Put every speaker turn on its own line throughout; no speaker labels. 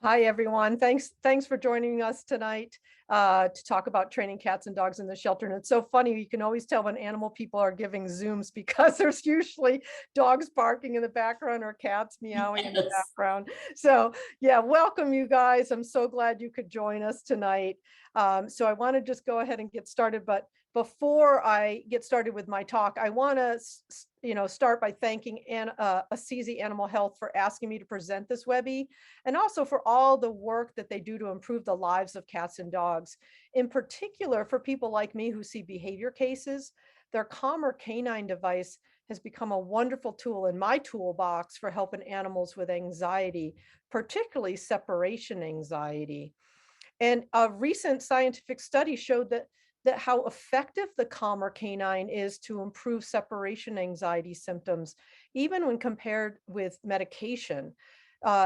Hi, everyone. Thanks for joining us tonight to talk about training cats and dogs in the shelter. And it's so funny, you can always tell when animal people are giving Zooms because there's usually dogs barking in the background or cats meowing in the
Yes.
background. So yeah, welcome you guys. I'm so glad you could join us tonight. So I want to just go ahead and get started, but before I get started with my talk, I want to start by thanking CZ Animal Health for asking me to present this Webby, and also for all the work that they do to improve the lives of cats and dogs. In particular, for people like me who see behavior cases, their Calmer canine device has become a wonderful tool in my toolbox for helping animals with anxiety, particularly separation anxiety. And a recent scientific study showed that how effective the Calmer canine is to improve separation anxiety symptoms, even when compared with medication.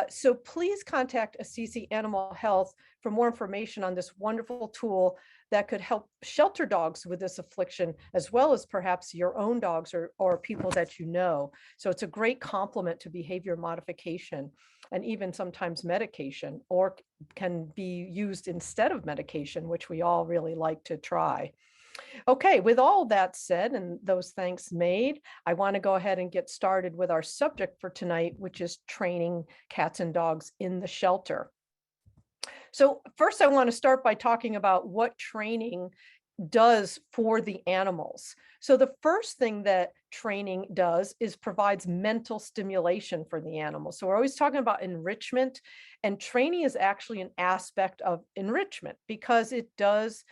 So please contact Assisi Animal Health for more information on this wonderful tool that could help shelter dogs with this affliction, as well as perhaps your own dogs or people that you know. So it's a great complement to behavior modification and even sometimes medication, or can be used instead of medication, which we all really like to try. Okay, with all that said and those thanks made, I want to go ahead and get started with our subject for tonight, which is training cats and dogs in the shelter. So first, I want to start by talking about what training does for the animals. So the first thing that training does is provides mental stimulation for the animals. So we're always talking about enrichment, and training is actually an aspect of enrichment because it does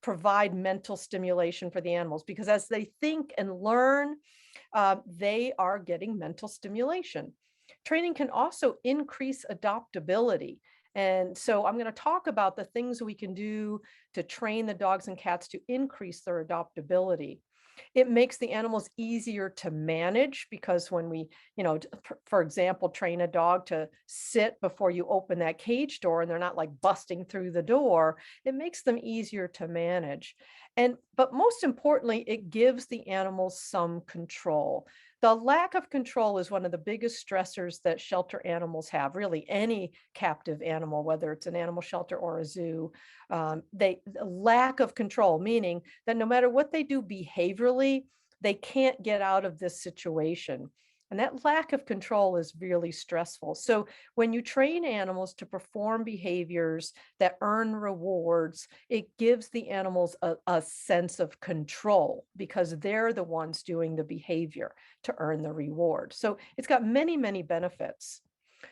provide mental stimulation for the animals, because as they think and learn, they are getting mental stimulation. Training can also increase adoptability. And so I'm going to talk about the things we can do to train the dogs and cats to increase their adoptability. It makes the animals easier to manage because when we, for example, train a dog to sit before you open that cage door and they're not like busting through the door, it makes them easier to manage. But most importantly, it gives the animals some control. The lack of control is one of the biggest stressors that shelter animals have, really any captive animal, whether it's an animal shelter or a zoo. The lack of control, meaning that no matter what they do behaviorally, they can't get out of this situation. And that lack of control is really stressful. So when you train animals to perform behaviors that earn rewards, it gives the animals a sense of control because they're the ones doing the behavior to earn the reward. So it's got many, many benefits.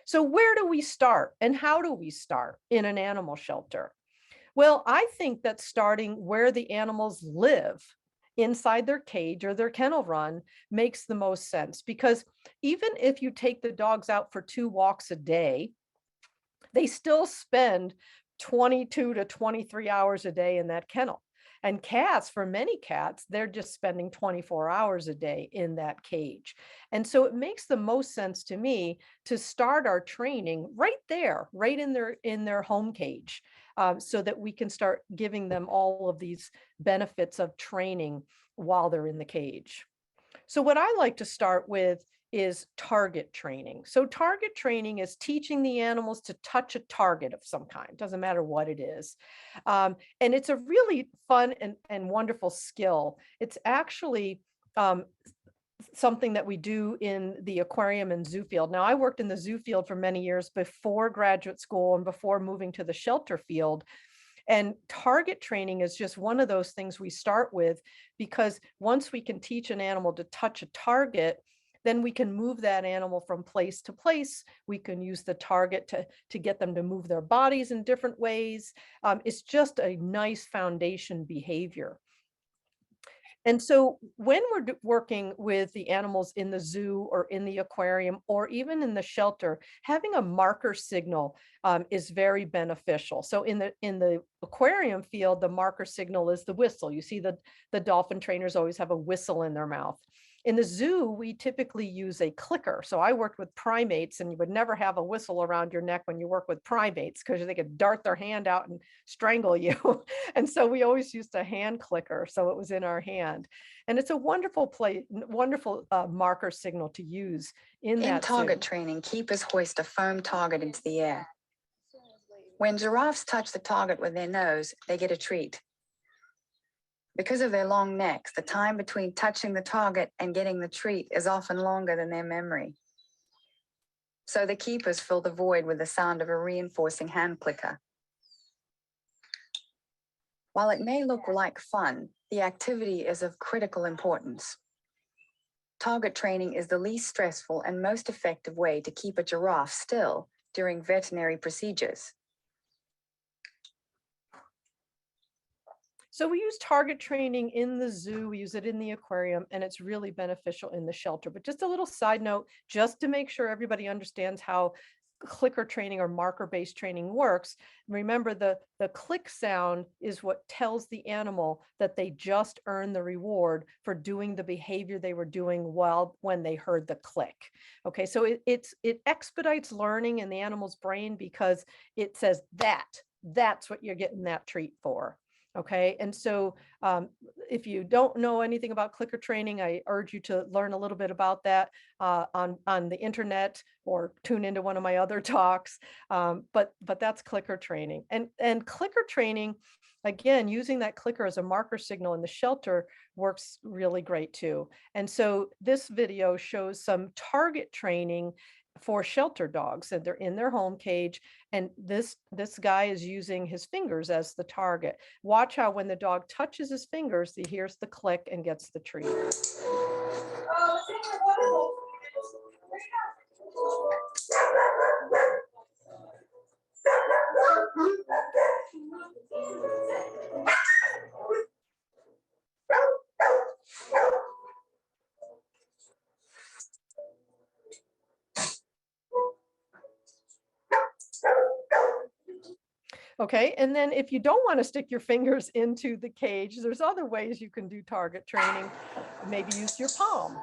So where do we start and how do we start in an animal shelter? Well, I think that starting where the animals live, inside their cage or their kennel run, makes the most sense, because even if you take the dogs out for 2 walks a day, they still spend 22 to 23 hours a day in that kennel. And cats, for many cats, they're just spending 24 hours a day in that cage. And so it makes the most sense to me to start our training right there, right in their home cage, so that we can start giving them all of these benefits of training while they're in the cage. So what I like to start with is target training. So target training is teaching the animals to touch a target of some kind, doesn't matter what it is. And it's a really fun and wonderful skill. It's actually something that we do in the aquarium and zoo field. Now, I worked in the zoo field for many years before graduate school and before moving to the shelter field. And target training is just one of those things we start with, because once we can teach an animal to touch a target, then we can move that animal from place to place. We can use the target to get them to move their bodies in different ways. It's just a nice foundation behavior. And so when we're working with the animals in the zoo or in the aquarium or even in the shelter, having a marker signal is very beneficial. So in the aquarium field, the marker signal is the whistle. You see the dolphin trainers always have a whistle in their mouth. In the zoo, we typically use a clicker. So I worked with primates, and you would never have a whistle around your neck when you work with primates because they could dart their hand out and strangle you. And so we always used a hand clicker, so it was in our hand. And it's a wonderful marker signal to use in
In
that
target
zoo.
training, keepers hoist a foam target into the air. When giraffes touch the target with their nose, they get a treat. Because of their long necks, the time between touching the target and getting the treat is often longer than their memory. So the keepers fill the void with the sound of a reinforcing hand clicker. While it may look like fun, the activity is of critical importance. Target training is the least stressful and most effective way to keep a giraffe still during veterinary procedures.
So we use target training in the zoo, we use it in the aquarium, and it's really beneficial in the shelter. But just a little side note, just to make sure everybody understands how clicker training or marker-based training works. Remember, the click sound is what tells the animal that they just earned the reward for doing the behavior they were doing when they heard the click. Okay, so it expedites learning in the animal's brain because it says that's what you're getting that treat for. Okay, and so if you don't know anything about clicker training, I urge you to learn a little bit about that on the internet or tune into one of my other talks. But that's clicker training, and clicker training, again, using that clicker as a marker signal in the shelter works really great too. And so this video shows some target training for shelter dogs, and they're in their home cage, and this guy is using his fingers as the target. Watch how when the dog touches his fingers, he hears the click and gets the treat. Okay, and then if you don't want to stick your fingers into the cage, there's other ways you can do target training. Maybe use your palm.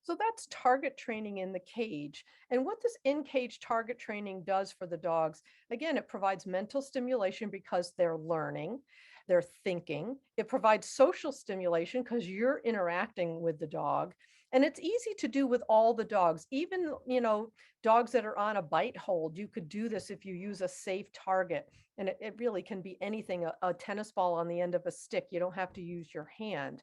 So that's target training in the cage. And what this in-cage target training does for the dogs, again, it provides mental stimulation because they're learning, they're thinking. It provides social stimulation because you're interacting with the dog. And it's easy to do with all the dogs, even, dogs that are on a bite hold. You could do this if you use a safe target. And it really can be anything, a tennis ball on the end of a stick. You don't have to use your hand.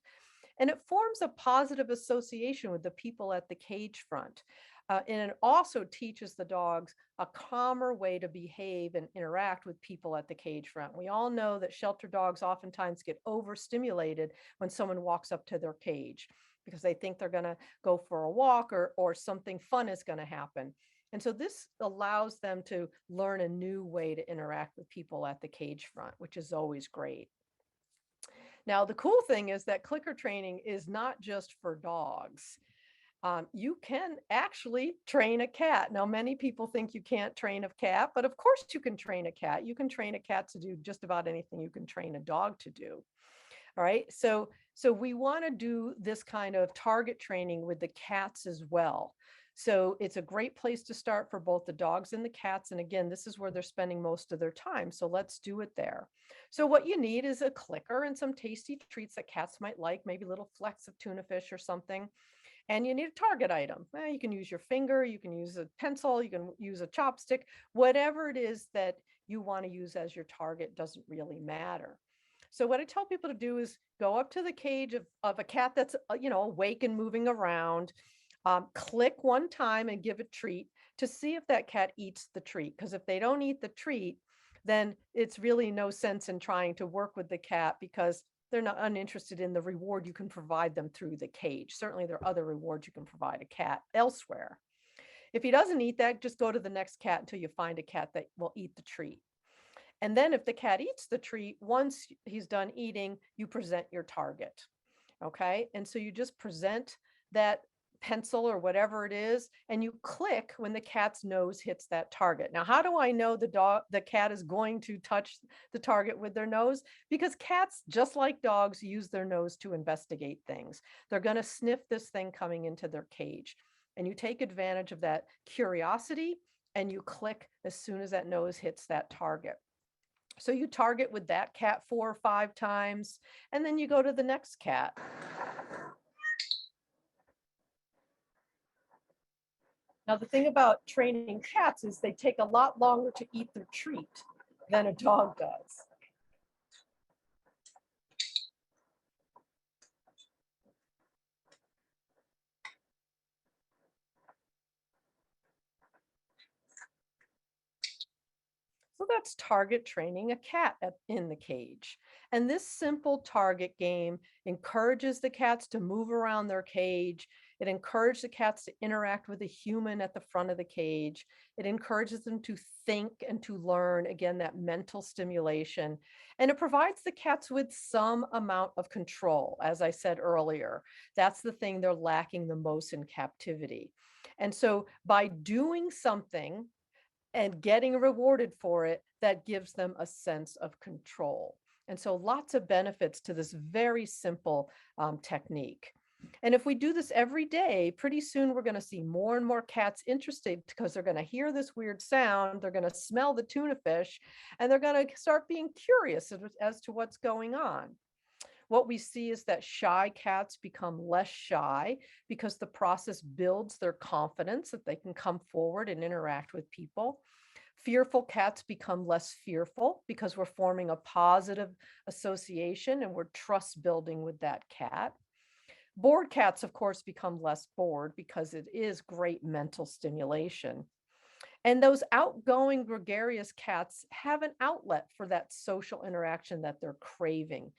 And it forms a positive association with the people at the cage front. And it also teaches the dogs a calmer way to behave and interact with people at the cage front. We all know that shelter dogs oftentimes get overstimulated when someone walks up to their cage because they think they're going to go for a walk or something fun is going to happen. And so this allows them to learn a new way to interact with people at the cage front, which is always great. Now, the cool thing is that clicker training is not just for dogs. You can actually train a cat. Now, many people think you can't train a cat, but of course you can train a cat. You can train a cat to do just about anything you can train a dog to do. All right. So we want to do this kind of target training with the cats as well. So it's a great place to start for both the dogs and the cats. And again, this is where they're spending most of their time. So let's do it there. So what you need is a clicker and some tasty treats that cats might like, maybe little flecks of tuna fish or something. And you need a target item. You can use your finger, you can use a pencil, you can use a chopstick, whatever it is that you want to use as your target doesn't really matter. So what I tell people to do is go up to the cage of a cat that's, awake and moving around. Click one time and give a treat to see if that cat eats the treat. Because if they don't eat the treat, then it's really no sense in trying to work with the cat because they're not uninterested in the reward you can provide them through the cage. Certainly there are other rewards you can provide a cat elsewhere. If he doesn't eat that, just go to the next cat until you find a cat that will eat the treat. And then if the cat eats the treat, once he's done eating, you present your target. Okay. And so you just present that pencil or whatever it is, and you click when the cat's nose hits that target. Now, how do I know the cat is going to touch the target with their nose? Because cats, just like dogs, use their nose to investigate things. They're going to sniff this thing coming into their cage. And you take advantage of that curiosity and you click as soon as that nose hits that target. So you target with that cat 4 or 5 times, and then you go to the next cat. Now, the thing about training cats is they take a lot longer to eat their treat than a dog does. So that's target training a cat in the cage. And this simple target game encourages the cats to move around their cage. It encourages the cats to interact with a human at the front of the cage. It encourages them to think and to learn, again, that mental stimulation. And it provides the cats with some amount of control. As I said earlier, that's the thing they're lacking the most in captivity. And so by doing something and getting rewarded for it, that gives them a sense of control. And so lots of benefits to this very simple technique. And if we do this every day, pretty soon we're going to see more and more cats interested because they're going to hear this weird sound, they're going to smell the tuna fish, and they're going to start being curious as to what's going on. What we see is that shy cats become less shy because the process builds their confidence that they can come forward and interact with people. Fearful cats become less fearful because we're forming a positive association and we're trust building with that cat. Bored cats, of course, become less bored because it is great mental stimulation. And those outgoing, gregarious cats have an outlet for that social interaction that they're craving.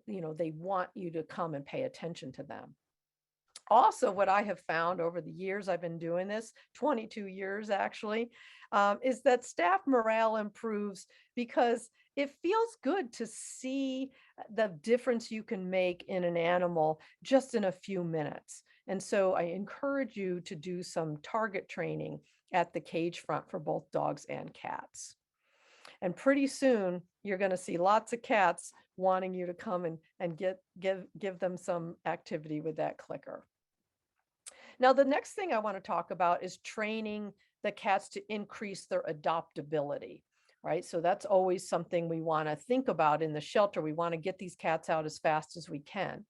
They want you to come and pay attention to them. Also, what I have found over the years I've been doing this, 22 years actually, is that staff morale improves because it feels good to see the difference you can make in an animal just in a few minutes. And so I encourage you to do some target training at the cage front for both dogs and cats. And pretty soon you're going to see lots of cats wanting you to come and give them some activity with that clicker. Now, the next thing I want to talk about is training the cats to increase their adoptability, right? So that's always something we want to think about in the shelter. We want to get these cats out as fast as we can.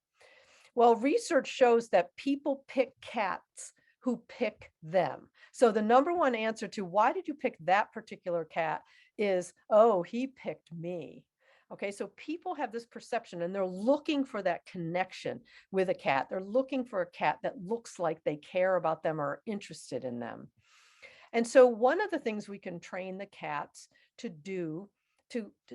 Well, research shows that people pick cats who pick them. So the number one answer to why did you pick that particular cat is, oh, he picked me. Okay, so people have this perception and they're looking for that connection with a cat. They're looking for a cat that looks like they care about them or are interested in them. And so one of the things we can train the cats to do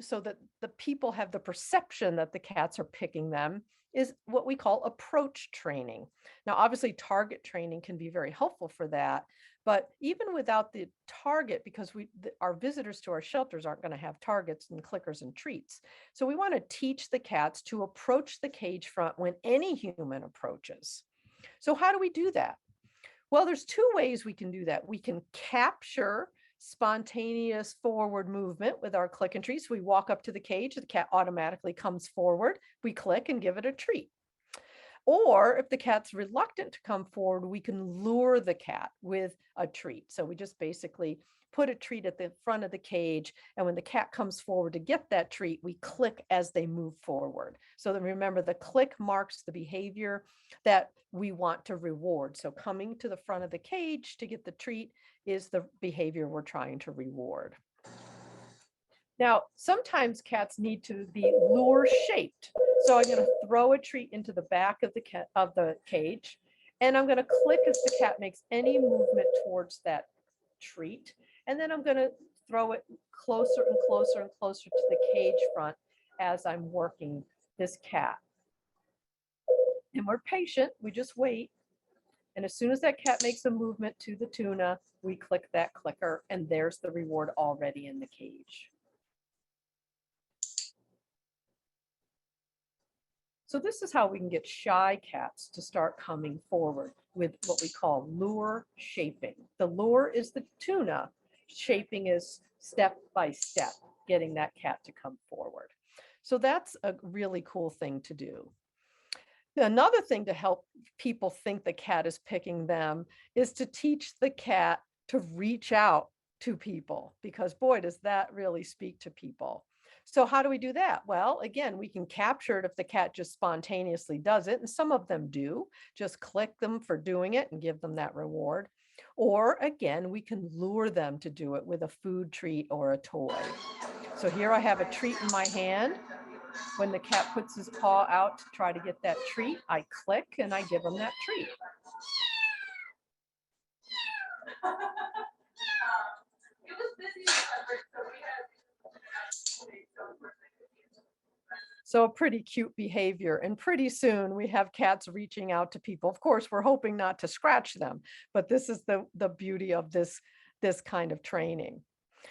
so that the people have the perception that the cats are picking them is what we call approach training. Now, obviously, target training can be very helpful for that. But even without the target, because our visitors to our shelters aren't going to have targets and clickers and treats. So we want to teach the cats to approach the cage front when any human approaches. So how do we do that? Well, there's two ways we can do that. We can capture spontaneous forward movement with our click and treat. So we walk up to the cage, the cat automatically comes forward. We click and give it a treat. Or if the cat's reluctant to come forward, we can lure the cat with a treat. So we just basically put a treat at the front of the cage. And when the cat comes forward to get that treat, we click as they move forward. So then remember, the click marks the behavior that we want to reward. So coming to the front of the cage to get the treat is the behavior we're trying to reward. Now, sometimes cats need to be lure shaped. So I'm going to throw a treat into the back of the cage, and I'm going to click as the cat makes any movement towards that treat. And then I'm going to throw it closer and closer and closer to the cage front as I'm working this cat. And we're patient, we just wait. And as soon as that cat makes a movement to the tuna, we click that clicker, and there's the reward already in the cage. So this is how we can get shy cats to start coming forward with what we call lure shaping. The lure is the tuna. Shaping is step by step, getting that cat to come forward. So that's a really cool thing to do. Another thing to help people think the cat is picking them is to teach the cat to reach out to people, because boy, does that really speak to people. So how do we do that? Well, again, we can capture it if the cat just spontaneously does it, and some of them do. Just click them for doing it and give them that reward. Or again, we can lure them to do it with a food treat or a toy. So here I have a treat in my hand. When the cat puts his paw out to try to get that treat, I click and I give him that treat. So a pretty cute behavior. And pretty soon we have cats reaching out to people. Of course, we're hoping not to scratch them, but this is the beauty of this kind of training.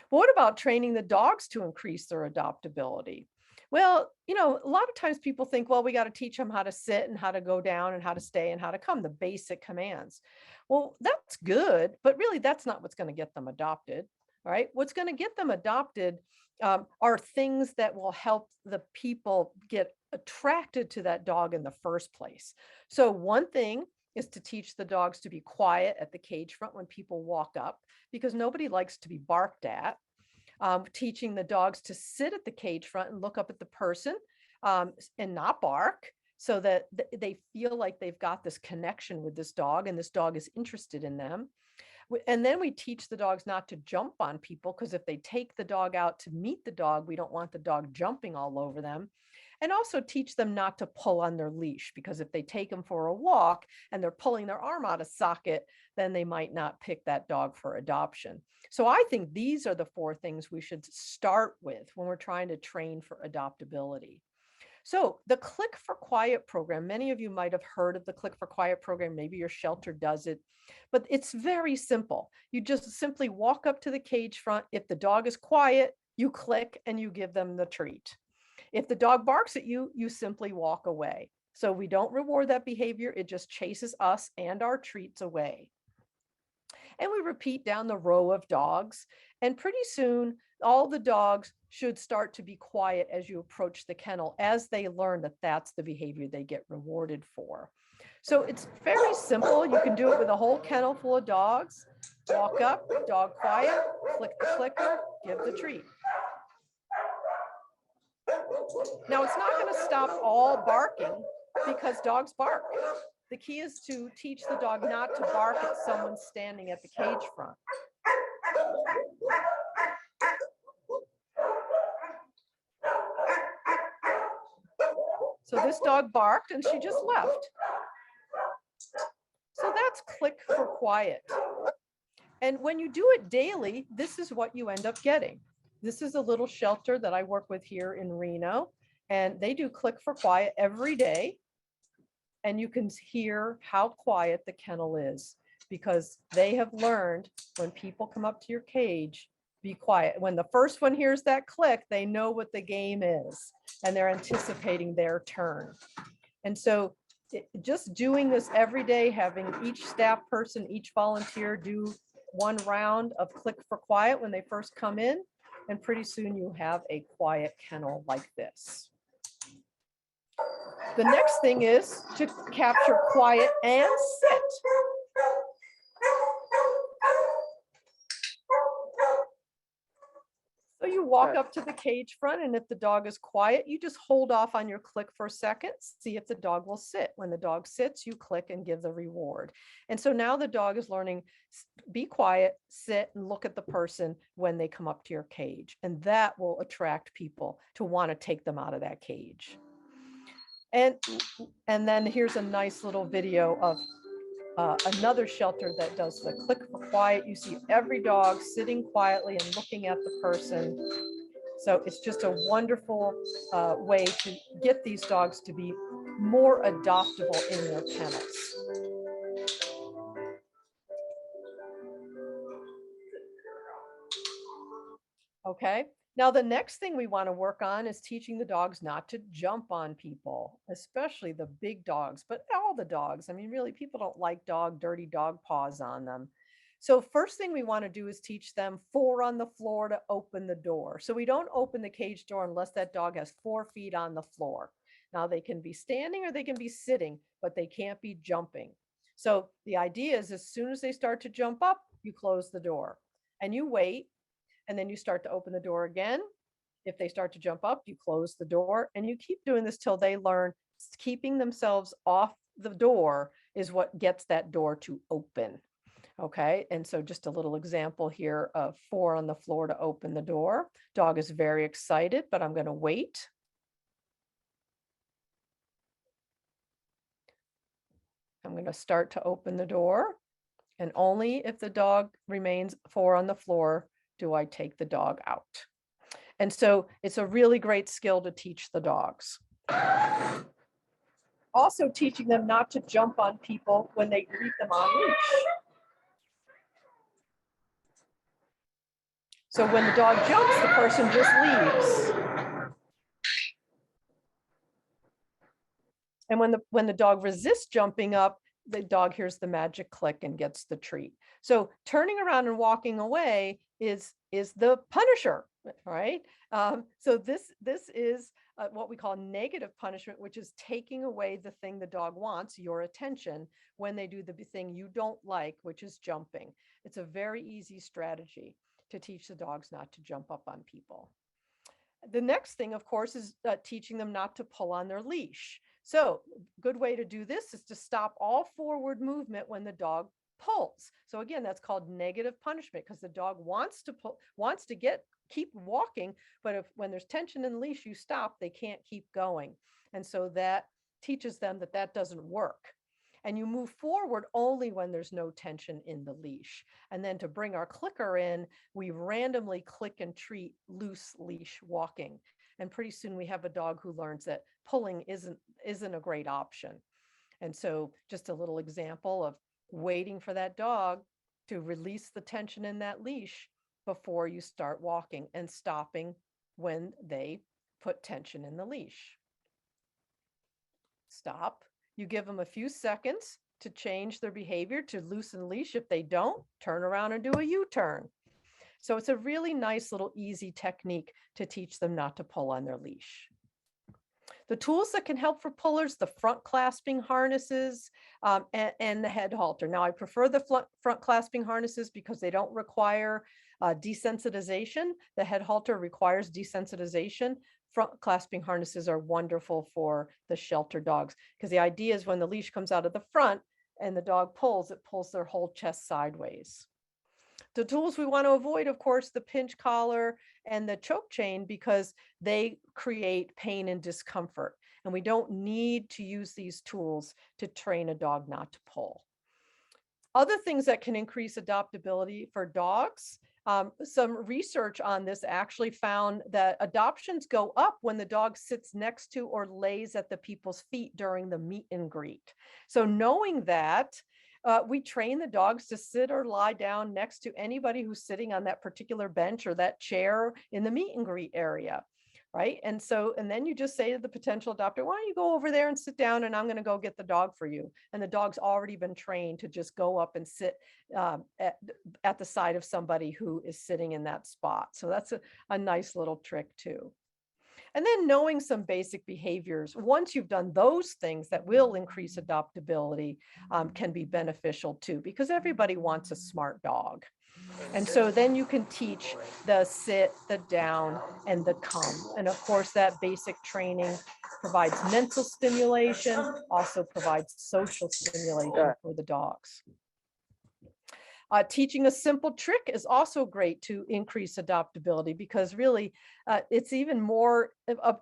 But what about training the dogs to increase their adoptability? Well, a lot of times people think, well, we got to teach them how to sit and how to go down and how to stay and how to come, the basic commands. Well, that's good, but really that's not what's going to get them adopted, right? What's going to get them adopted are things that will help the people get attracted to that dog in the first place. So one thing is to teach the dogs to be quiet at the cage front when people walk up, because nobody likes to be barked at. Teaching the dogs to sit at the cage front and look up at the person and not bark, so that they feel like they've got this connection with this dog and this dog is interested in them. And then we teach the dogs not to jump on people, because if they take the dog out to meet the dog, we don't want the dog jumping all over them. And also teach them not to pull on their leash, because if they take them for a walk and they're pulling their arm out of socket, then they might not pick that dog for adoption. So I think these are the 4 things we should start with when we're trying to train for adoptability. So the Click for Quiet program, many of you might have heard of the Click for Quiet program. Maybe your shelter does it, but it's very simple. You just simply walk up to the cage front. If the dog is quiet, you click and you give them the treat. If the dog barks at you, you simply walk away. So we don't reward that behavior. It just chases us and our treats away. And we repeat down the row of dogs. And pretty soon, all the dogs should start to be quiet as you approach the kennel, as they learn that that's the behavior they get rewarded for. So it's very simple. You can do it with a whole kennel full of dogs. Walk up, dog quiet, click the clicker, give the treat. Now, it's not going to stop all barking, because dogs bark. The key is to teach the dog not to bark at someone standing at the cage front. So this dog barked and she just left. So that's Click for Quiet. And when you do it daily, this is what you end up getting. This is a little shelter that I work with here in Reno, and they do Click for Quiet every day. And you can hear how quiet the kennel is, because they have learned when people come up to your cage, be quiet. When the first one hears that click, they know what the game is and they're anticipating their turn. And so just doing this every day, having each staff person, each volunteer do 1 round of Click for Quiet when they first come in, and pretty soon you have a quiet kennel like this. The next thing is to capture quiet and sit. So you walk up to the cage front, and if the dog is quiet, you just hold off on your click for a second, see if the dog will sit. When the dog sits, you click and give the reward. And so now the dog is learning, be quiet, sit, and look at the person when they come up to your cage. And that will attract people to want to take them out of that cage. And then here's a nice little video of another shelter that does the Click for Quiet. You see every dog sitting quietly and looking at the person. So it's just a wonderful way to get these dogs to be more adoptable in their kennels. Okay. Now, the next thing we want to work on is teaching the dogs not to jump on people, especially the big dogs, but all the dogs. I mean, really, people don't like dirty dog paws on them. So first thing we want to do is teach them 4 on the floor to open the door. So we don't open the cage door unless that dog has 4 feet on the floor. Now, they can be standing or they can be sitting, but they can't be jumping. So the idea is, as soon as they start to jump up, you close the door and you wait. And then you start to open the door again, If they start to jump up, you close the door, and you keep doing this till they learn keeping themselves off the door is what gets that door to open. Okay, and so just a little example here of 4 on the floor to open the door. Dog is very excited, but I'm going to wait. I'm going to start to open the door, and only if the dog remains 4 on the floor do I take the dog out. And so it's a really great skill to teach the dogs. Also teaching them not to jump on people when they greet them on leash. So when the dog jumps, the person just leaves. And when the dog resists jumping up, the dog hears the magic click and gets the treat. So turning around and walking away is the punisher, right? So this is what we call negative punishment, which is taking away the thing the dog wants, your attention, when they do the thing you don't like, which is jumping. It's a very easy strategy to teach the dogs not to jump up on people. The next thing, of course, is teaching them not to pull on their leash. So a good way to do this is to stop all forward movement when the dog pulls. So again, that's called negative punishment, because the dog wants to pull, keep walking, but when there's tension in the leash, you stop, they can't keep going. And so that teaches them that doesn't work. And you move forward only when there's no tension in the leash. And then to bring our clicker in, we randomly click and treat loose leash walking. And pretty soon we have a dog who learns that pulling isn't a great option. And so just a little example of waiting for that dog to release the tension in that leash before you start walking, and stopping when they put tension in the leash. Stop. You give them a few seconds to change their behavior, to loosen leash. If they don't, turn around and do a U-turn. So it's a really nice little easy technique to teach them not to pull on their leash. The tools that can help for pullers, the front clasping harnesses and the head halter. Now, I prefer the front clasping harnesses because they don't require desensitization. The head halter requires desensitization. Front clasping harnesses are wonderful for the shelter dogs, because the idea is when the leash comes out of the front and the dog pulls, it pulls their whole chest sideways. The tools we want to avoid, of course, the pinch collar and the choke chain, because they create pain and discomfort. And we don't need to use these tools to train a dog not to pull. Other things that can increase adoptability for dogs, some research on this actually found that adoptions go up when the dog sits next to or lays at the people's feet during the meet and greet. So knowing that, we train the dogs to sit or lie down next to anybody who's sitting on that particular bench or that chair in the meet and greet area, right? And then you just say to the potential adopter, why don't you go over there and sit down, and I'm going to go get the dog for you. And the dog's already been trained to just go up and sit at the side of somebody who is sitting in that spot. So that's a nice little trick too. And then knowing some basic behaviors, once you've done those things that will increase adoptability, can be beneficial too, because everybody wants a smart dog. And so then you can teach the sit, the down, and the come. And of course, that basic training provides mental stimulation, also provides social stimulation for the dogs. Teaching a simple trick is also great to increase adoptability, because really it's even more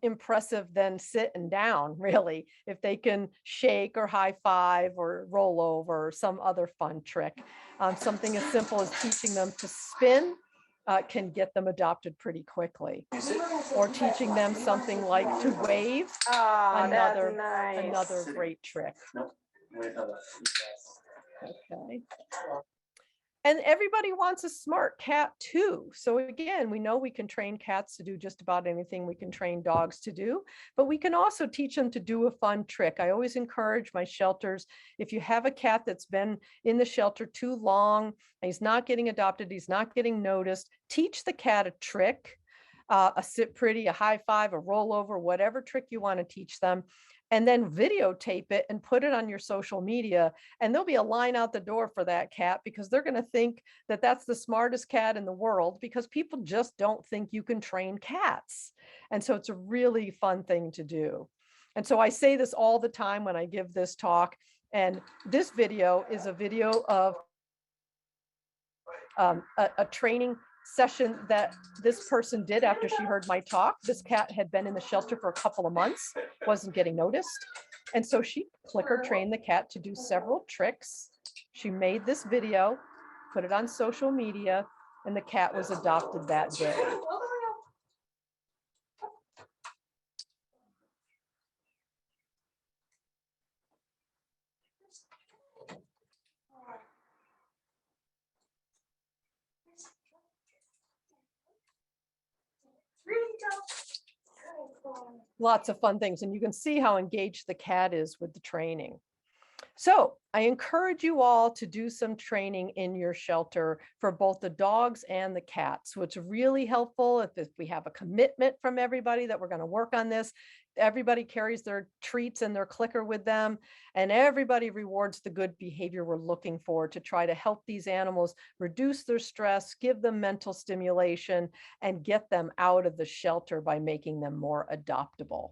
impressive than sit and down, really, if they can shake or high five or roll over or some other fun trick. Something as simple as teaching them to spin can get them adopted pretty quickly. Or teaching them something like to wave, another great trick. Okay. And everybody wants a smart cat too. So again, we know we can train cats to do just about anything we can train dogs to do, but we can also teach them to do a fun trick. I always encourage my shelters, if you have a cat that's been in the shelter too long, and he's not getting adopted, he's not getting noticed, teach the cat a trick. a sit pretty, a high five, a rollover, whatever trick you want to teach them, and then videotape it and put it on your social media. And there'll be a line out the door for that cat because they're going to think that that's the smartest cat in the world, because people just don't think you can train cats. And so it's a really fun thing to do. And so I say this all the time when I give this talk. And this video is a video of a training session that this person did after she heard my talk. This cat had been in the shelter for a couple of months, wasn't getting noticed. And so she clicker trained the cat to do several tricks. She made this video, put it on social media, and the cat was adopted that day. Lots of fun things. And you can see how engaged the cat is with the training. So I encourage you all to do some training in your shelter for both the dogs and the cats. So it's really helpful if we have a commitment from everybody that we're going to work on this. Everybody carries their treats and their clicker with them, and everybody rewards the good behavior we're looking for to try to help these animals reduce their stress, give them mental stimulation, and get them out of the shelter by making them more adoptable.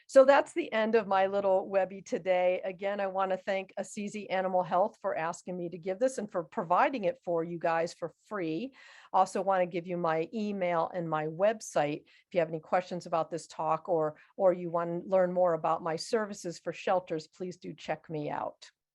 So that's the end of my little Webby today. Again, I want to thank Assisi Animal Health for asking me to give this and for providing it for you guys for free. Also want to give you my email and my website. If you have any questions about this talk, or you want to learn more about my services for shelters, please do check me out.